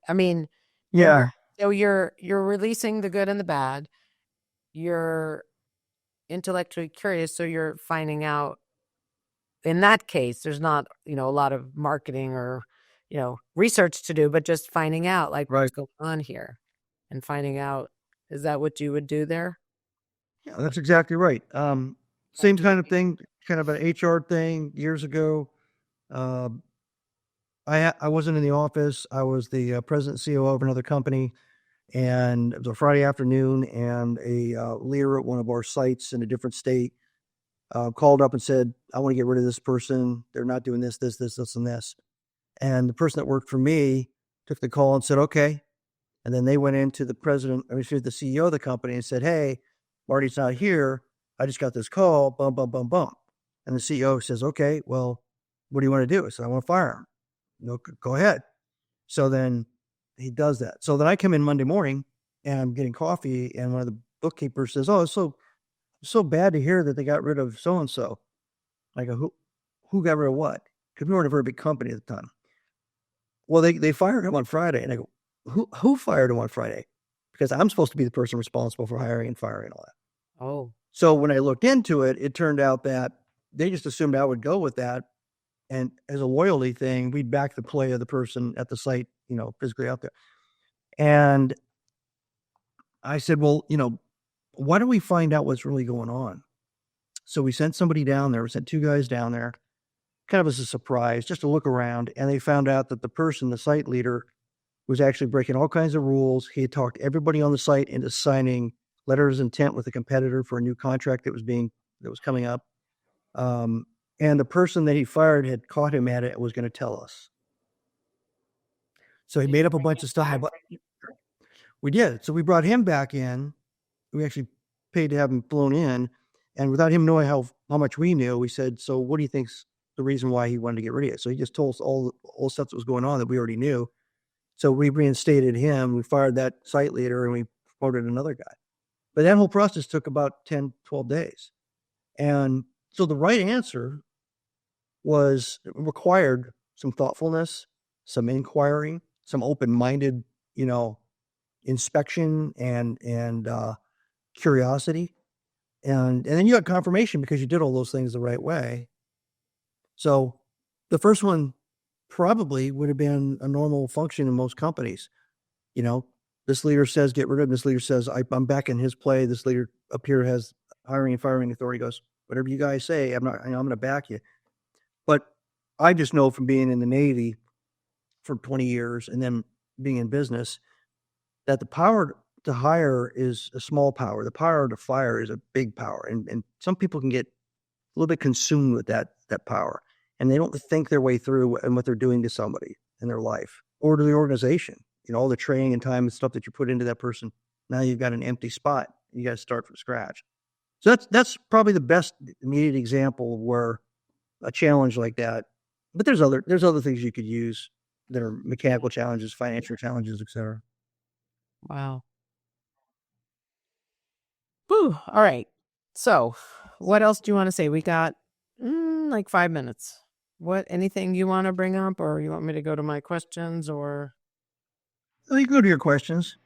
[SPEAKER 1] I mean,
[SPEAKER 2] Yeah.
[SPEAKER 1] so you're releasing the good and the bad. You're intellectually curious, so you're finding out. In that case, there's not, a lot of marketing or, research to do, but just finding out like what's going on here and finding out. Is that what you would do there?
[SPEAKER 2] Yeah, that's exactly right. Same kind of thing, kind of an HR thing years ago. I wasn't in the office. I was the president and COO of another company, and it was a Friday afternoon, and a leader at one of our sites in a different state called up and said, I want to get rid of this person. They're not doing this, and this. And the person that worked for me took the call and said, okay. And then they went into the the CEO of the company and said, hey, Marty's not here. I just got this call, bum, bum, bum, bum. And the CEO says, okay, well, what do you want to do? I said, I want to fire him. No, go ahead. So then he does that. So then I come in Monday morning and I'm getting coffee, and one of the bookkeepers says, oh, it's so bad to hear that they got rid of so-and-so. I go, who got rid of what? Because we weren't a very big company at the time. Well, they fired him on Friday. And I go, who fired him on Friday? Because I'm supposed to be the person responsible for hiring and firing all that.
[SPEAKER 1] Oh.
[SPEAKER 2] So when I looked into it, it turned out that they just assumed I would go with that. And as a loyalty thing, we'd back the play of the person at the site, physically out there. And I said, well, why don't we find out what's really going on? So we sent somebody down there. We sent 2 guys down there, kind of as a surprise, just to look around. And they found out that the person, the site leader, was actually breaking all kinds of rules. He had talked everybody on the site into signing letters of intent with a competitor for a new contract that was coming up. And the person that he fired had caught him at it and was going to tell us. So he made up a bunch of stuff. We did. So we brought him back in. We actually paid to have him flown in. And without him knowing how much we knew, we said, so what do you think's the reason why he wanted to get rid of it? So he just told us all the stuff that was going on that we already knew. So we reinstated him. We fired that site leader and we promoted another guy. But that whole process took about 10, 12 days. And so the right answer required some thoughtfulness, some inquiry, some open-minded, inspection and curiosity. And then you got confirmation because you did all those things the right way. So the first one probably would have been a normal function in most companies. This leader says, get rid of him. This leader says, I'm back in his play. This leader up here has hiring and firing authority. Goes, whatever you guys say, I'm going to back you. But I just know from being in the Navy for 20 years and then being in business that the power to hire is a small power. The power to fire is a big power. And some people can get a little bit consumed with that power. And they don't think their way through and what they're doing to somebody in their life or to the organization. All the training and time and stuff that you put into that person. Now you've got an empty spot. You got to start from scratch. So that's probably the best immediate example where a challenge like that. But there's other things you could use that are mechanical challenges, financial challenges, etc.
[SPEAKER 1] Wow. Woo. All right. So what else do you want to say? We got like 5 minutes. Anything you want to bring up, or you want me to go to my questions, or?
[SPEAKER 2] You can go to your questions.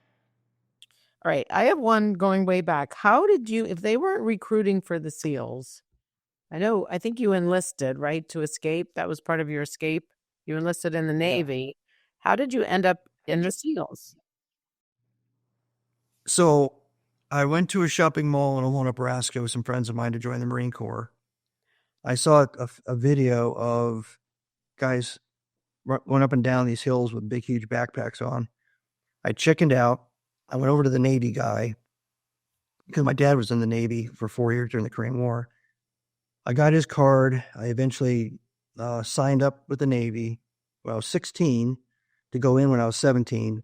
[SPEAKER 1] All right. I have one going way back. How did you, if they weren't recruiting for the SEALs, I think you enlisted, right, to escape? That was part of your escape. You enlisted in the Navy. How did you end up in the SEALs?
[SPEAKER 2] So I went to a shopping mall in Omaha, Nebraska with some friends of mine to join the Marine Corps. I saw a video of guys going up and down these hills with big, huge backpacks on. I chickened out. I went over to the Navy guy because my dad was in the Navy for 4 years during the Korean War. I got his card. I eventually signed up with the Navy when I was 16 to go in when I was 17.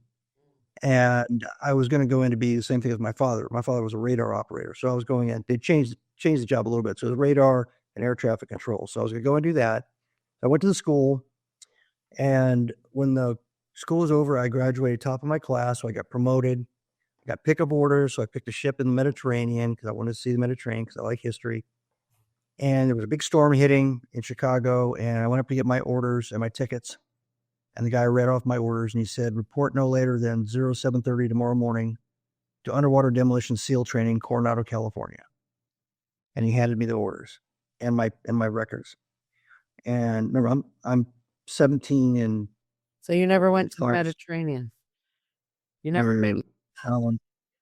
[SPEAKER 2] And I was going to go in to be the same thing as my father. My father was a radar operator. So I was going in. They changed the job a little bit. So it was radar and air traffic control. So I was going to go and do that. I went to the school. And when the school was over, I graduated top of my class. So I got promoted. I got pickup orders. So I picked a ship in the Mediterranean because I wanted to see the Mediterranean because I like history. And there was a big storm hitting in Chicago. And I went up to get my orders and my tickets. And the guy read off my orders and he said, report no later than 07:30 tomorrow morning to underwater demolition SEAL training, Coronado, California. And he handed me the orders and my records. And remember, I'm 17 and
[SPEAKER 1] So you never went to the Mediterranean? You never made.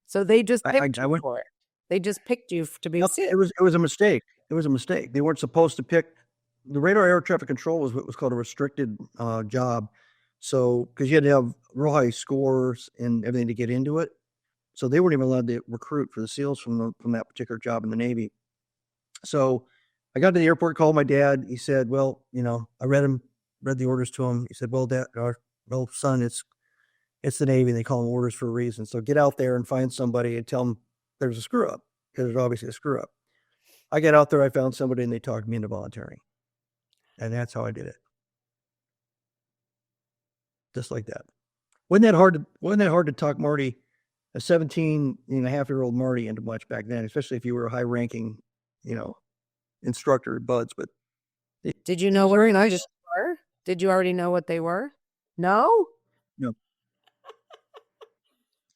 [SPEAKER 1] So they just picked you for it. They just picked you to be.
[SPEAKER 2] It was a mistake. It was a mistake. They weren't supposed to pick. The radar air traffic control was what was called a restricted job. So, because you had to have real high scores and everything to get into it. So they weren't even allowed to recruit for the SEALs from that particular job in the Navy. So I got to the airport, called my dad. He said, well, I read the orders to him. He said, well, Dad, well, son, it's the Navy. They call them orders for a reason. So get out there and find somebody and tell them there's a screw up, because there's obviously a screw up. I got out there, I found somebody, and they talked me into volunteering. And that's how I did it. Just like that. Wasn't that hard to talk Marty, a 17-and-a-half-year-old Marty, into much back then, especially if you were a high-ranking, instructor at Buds. But
[SPEAKER 1] did you know what they were? Did you already know what they were? No?
[SPEAKER 2] No.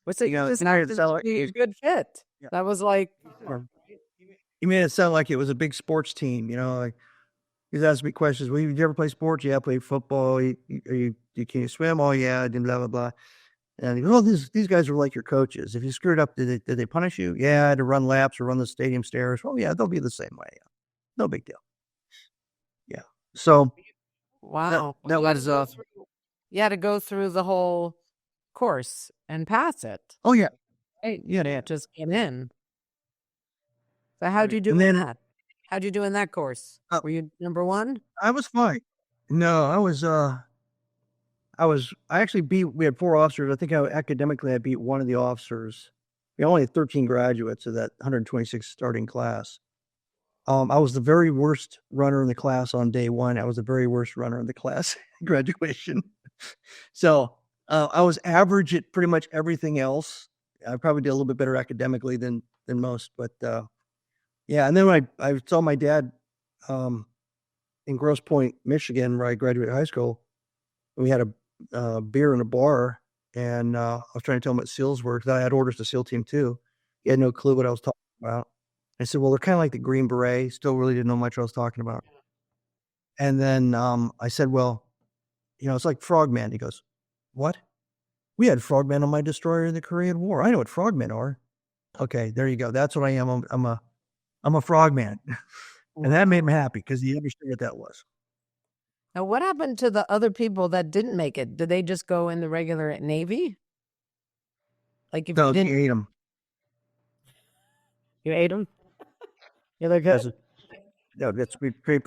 [SPEAKER 1] What's it? It's a good fit. Yeah. That was like.
[SPEAKER 2] You made it sound like it was a big sports team, like. He's asking me questions. Well, did you ever play sports? Yeah, I played football. Can you swim? Oh, yeah. Blah, blah, blah. And he goes, oh, these guys were like your coaches. If you screwed up, did they punish you? Yeah, I had to run laps or run the stadium stairs. Oh, yeah, they'll be the same way. No big deal. Yeah. So.
[SPEAKER 1] Wow.
[SPEAKER 2] That was.
[SPEAKER 1] You had to go through the whole course and pass it.
[SPEAKER 2] Oh, yeah.
[SPEAKER 1] Right. Yeah. Just get in. So how'd you do that? How'd you do in that course? Were you number one?
[SPEAKER 2] I was fine. No, I actually we had 4 officers. I think academically I beat one of the officers. We only had 13 graduates of that 126 starting class. I was the very worst runner in the class on day one. I was the very worst runner in the class graduation. So I was average at pretty much everything else. I probably did a little bit better academically than most, but yeah. And then I saw my dad in Grosse Pointe, Michigan, where I graduated high school. We had a beer in a bar, and I was trying to tell him what SEALs were, because I had orders to SEAL Team 2. He had no clue what I was talking about. I said, well, they're kind of like the Green Beret. Still really didn't know much what I was talking about. And then I said, well, it's like frogmen. He goes, what? We had frogmen on my destroyer in the Korean War. I know what frogmen are. Okay, there you go. That's what I am. I'm a frogman. And that made him happy because he understood what that was.
[SPEAKER 1] Now, what happened to the other people that didn't make it? Did they just go in the regular Navy? Like if you didn't...
[SPEAKER 2] ate them.
[SPEAKER 1] You ate them? You're good.
[SPEAKER 2] That's a great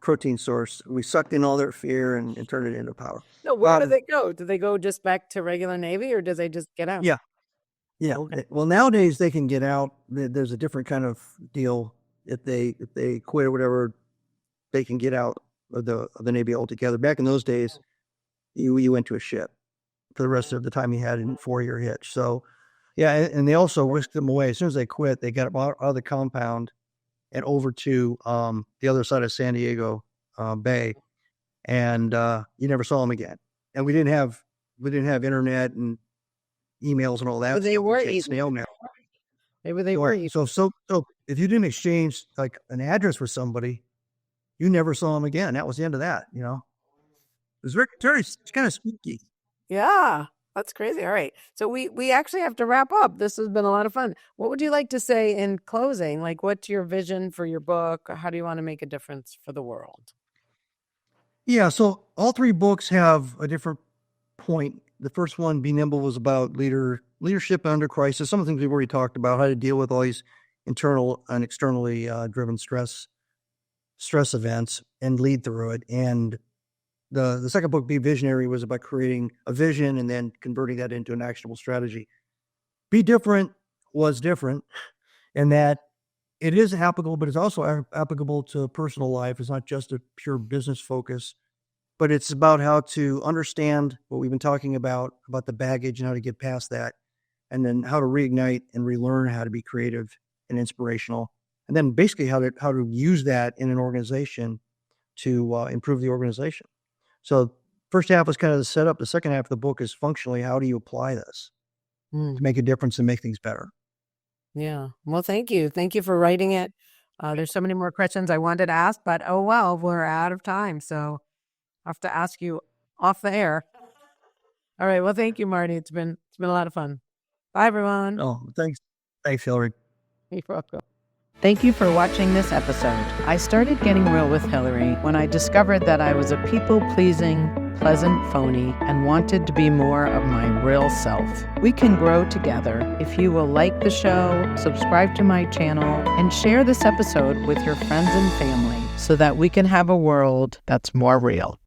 [SPEAKER 2] protein source. We sucked in all their fear and turned it into power.
[SPEAKER 1] No, where do they go? Do they go just back to regular Navy, or do they just get out?
[SPEAKER 2] Yeah. Yeah. Okay. Well, nowadays they can get out. There's a different kind of deal. If they quit or whatever, they can get out of the Navy altogether. Back in those days, you went to a ship for the rest of the time you had in 4-year hitch. So, yeah, and they also whisked them away. As soon as they quit, they got out of the compound and over to the other side of San Diego Bay, and you never saw them again. And we didn't have internet and emails and all that.
[SPEAKER 1] But they were
[SPEAKER 2] snail mail.
[SPEAKER 1] Maybe they were.
[SPEAKER 2] So if you didn't exchange like an address with somebody, you never saw them again. That was the end of that. It was it's kind of spooky.
[SPEAKER 1] Yeah, that's crazy. All right, so we actually have to wrap up. This has been a lot of fun. What would you like to say in closing? Like, what's your vision for your book? How do you want to make a difference for the world?
[SPEAKER 2] Yeah, so all 3 books have a different point The first one, Be Nimble, was about leadership under crisis. Some of the things we've already talked about, how to deal with all these internal and externally driven stress events and lead through it. And the second book, Be Visionary, was about creating a vision and then converting that into an actionable strategy. Be Different was different in that it is applicable, but it's also applicable to personal life. It's not just a pure business focus, but it's about how to understand what we've been talking about the baggage and how to get past that, and then how to reignite and relearn how to be creative and inspirational, and then basically how to use that in an organization to improve the organization. So first half was kind of the setup. The second half of the book is functionally, how do you apply this to make a difference and make things better?
[SPEAKER 1] Yeah. Well, thank you. Thank you for writing it. There's so many more questions I wanted to ask, but oh well, we're out of time. So I have to ask you off the air. All right. Well, thank you, Marty. It's been a lot of fun. Bye, everyone.
[SPEAKER 2] Oh, thanks. Thanks, Hillary.
[SPEAKER 1] You're welcome.
[SPEAKER 4] Thank you for watching this episode. I started getting real with Hillary when I discovered that I was a people-pleasing, pleasant phony and wanted to be more of my real self. We can grow together if you will like the show, subscribe to my channel, and share this episode with your friends and family so that we can have a world that's more real.